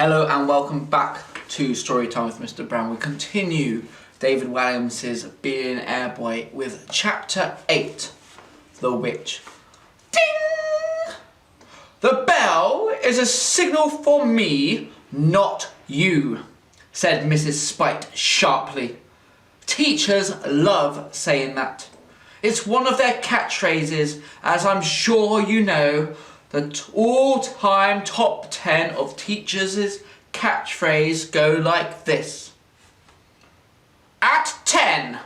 Hello and welcome back to Storytime with Mr. Brown. We continue David Walliams' Billionaire Boy with Chapter 8, The Witch. Ding! The bell is a signal for me, not you, said Mrs. Spite sharply. Teachers love saying that. It's one of their catchphrases, as I'm sure you know. The all-time top 10 of teachers' catchphrase go like this. At 10,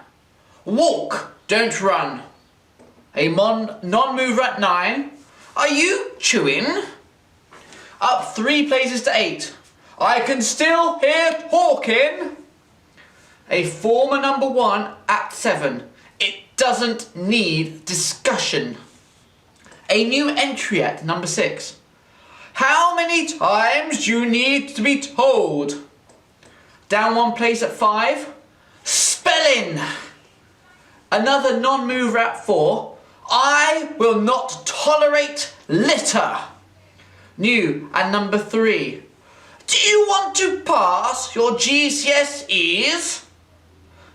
walk, don't run. A non-mover at 9, are you chewing? Up 3 places to 8, I can still hear talking. A former number 1 at 7, it doesn't need discussion. A new entry at number 6. How many times do you need to be told? Down 1 place at 5. Spelling. Another non-mover at 4. I will not tolerate litter. New at number 3. Do you want to pass your GCSEs?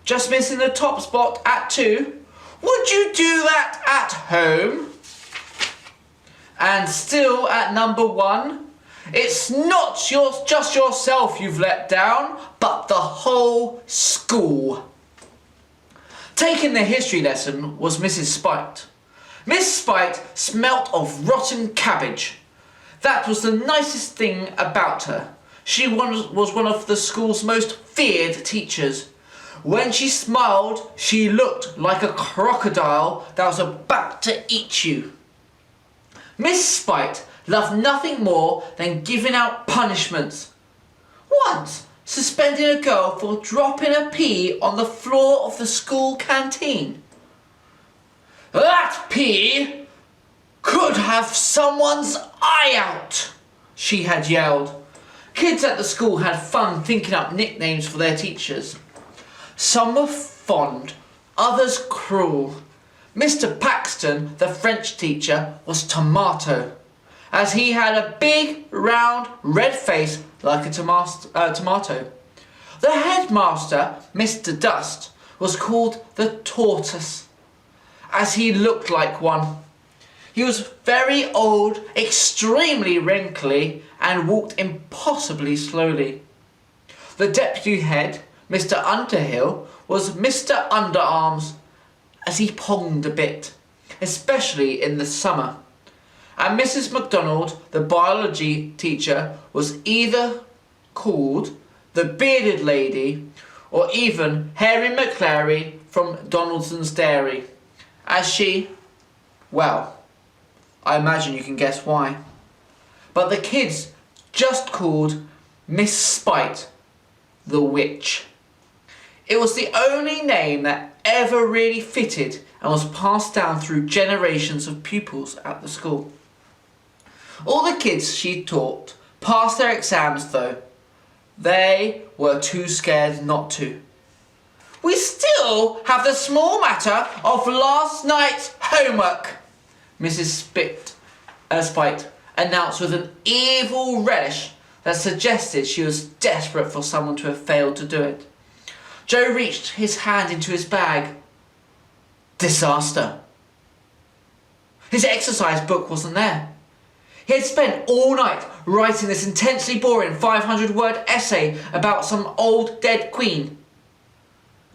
Just missing the top spot at 2. Would you do that at home? And still at number 1, it's not just yourself you've let down, but the whole school. Taking the history lesson was Mrs. Spite. Miss Spite smelt of rotten cabbage. That was the nicest thing about her. She was one of the school's most feared teachers. When she smiled, she looked like a crocodile that was about to eat you. Miss Spite loved nothing more than giving out punishments. Once, suspending a girl for dropping a pea on the floor of the school canteen. That pea could have someone's eye out, she had yelled. Kids at the school had fun thinking up nicknames for their teachers. Some were fond, others cruel. Mr. Paxton, the French teacher, was Tomato, as he had a big, round, red face like a tomato. The headmaster, Mr. Dust, was called the Tortoise, as he looked like one. He was very old, extremely wrinkly, and walked impossibly slowly. The deputy head, Mr. Underhill, was Mr. Underarms, as he ponged a bit, especially in the summer. And Mrs. MacDonald, the biology teacher, was either called the Bearded Lady or even Harry McClary from Donaldson's Dairy, as she, well, I imagine you can guess why. But the kids just called Miss Spite the Witch. It was the only name that ever really fitted and was passed down through generations of pupils at the school. All the kids she taught passed their exams though. They were too scared not to. We still have the small matter of last night's homework, Mrs. Spite announced with an evil relish that suggested she was desperate for someone to have failed to do it. Joe reached his hand into his bag. Disaster. His exercise book wasn't there. He had spent all night writing this intensely boring 500-word essay about some old dead queen.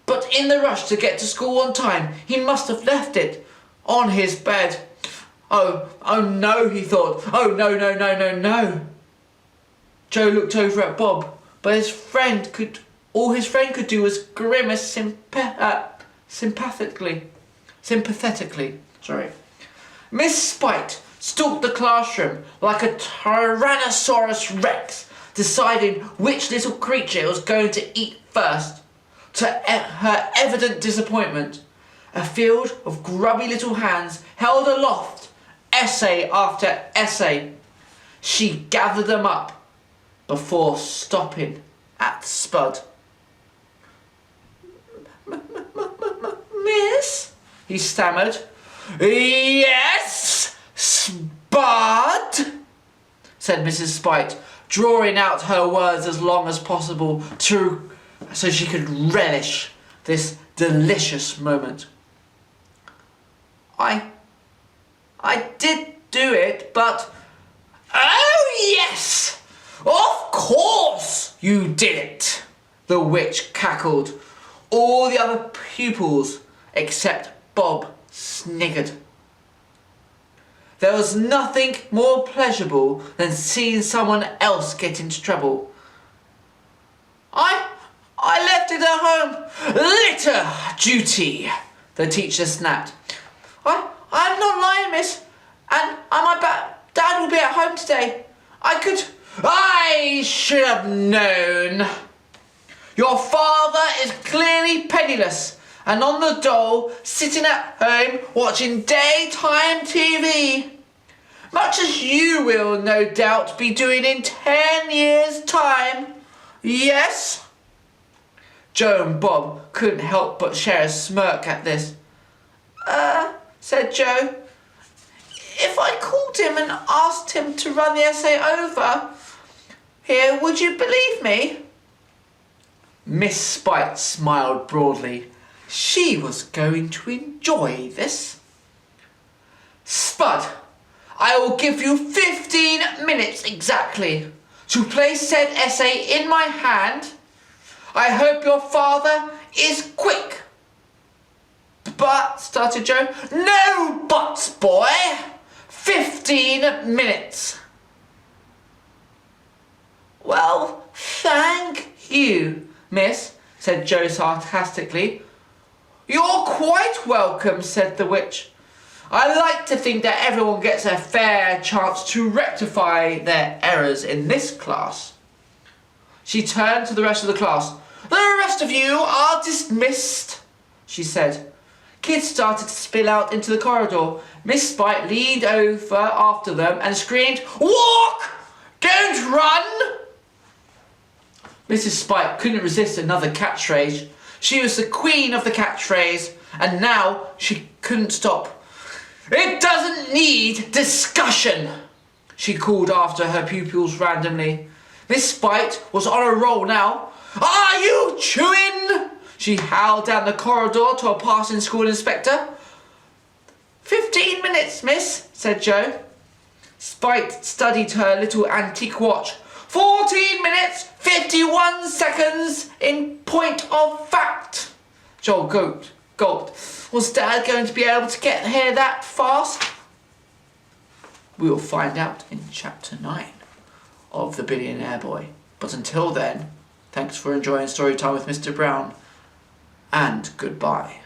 But in the rush to get to school on time, he must have left it on his bed. Oh no, he thought. Oh no. Joe looked over at Bob, but all his friend could do was grimace sympathetically. Miss Spite stalked the classroom like a Tyrannosaurus Rex, deciding which little creature it was going to eat first. To her evident disappointment, a field of grubby little hands held aloft essay after essay. She gathered them up before stopping at Spud. Miss? He stammered. Yes, Spud? said Mrs. Spite, drawing out her words as long as possible so she could relish this delicious moment. I did do it, but... Oh, yes! Of course you did it! The witch cackled. All the other pupils, except Bob, sniggered. There was nothing more pleasurable than seeing someone else get into trouble. I left it at home. Litter duty, the teacher snapped. I'm not lying, miss, and Dad will be at home today. I should have known. Your father is clearly penniless and on the dole, sitting at home watching daytime TV. Much as you will, no doubt, be doing in 10 years' time. Yes? Joe and Bob couldn't help but share a smirk at this. Said Joe. If I called him and asked him to run the essay over here, would you believe me? Miss Spite smiled broadly. She was going to enjoy this. Spud, I will give you 15 minutes exactly to place said essay in my hand. I hope your father is quick. But, started Joe. No buts, boy. 15 minutes. Well, thank you, miss, said Joe sarcastically. You're quite welcome, said the witch. I like to think that everyone gets a fair chance to rectify their errors in this class. She turned to the rest of the class. The rest of you are dismissed, she said. Kids started to spill out into the corridor. Miss Spite leaned over after them and screamed, Walk! Don't run! Mrs. Spite couldn't resist another catchphrase. She was the queen of the catchphrase, and now she couldn't stop. It doesn't need discussion, she called after her pupils randomly. Miss Spite was on a roll now. Are you chewing? She howled down the corridor to a passing school inspector. 15 minutes, miss, said Joe. Spite studied her little antique watch. 14 minutes, 51 seconds in point of fact. Joel gulped. Was Dad going to be able to get here that fast? We will find out in chapter 9 of The Billionaire Boy. But until then, thanks for enjoying Storytime with Mr. Brown, and goodbye.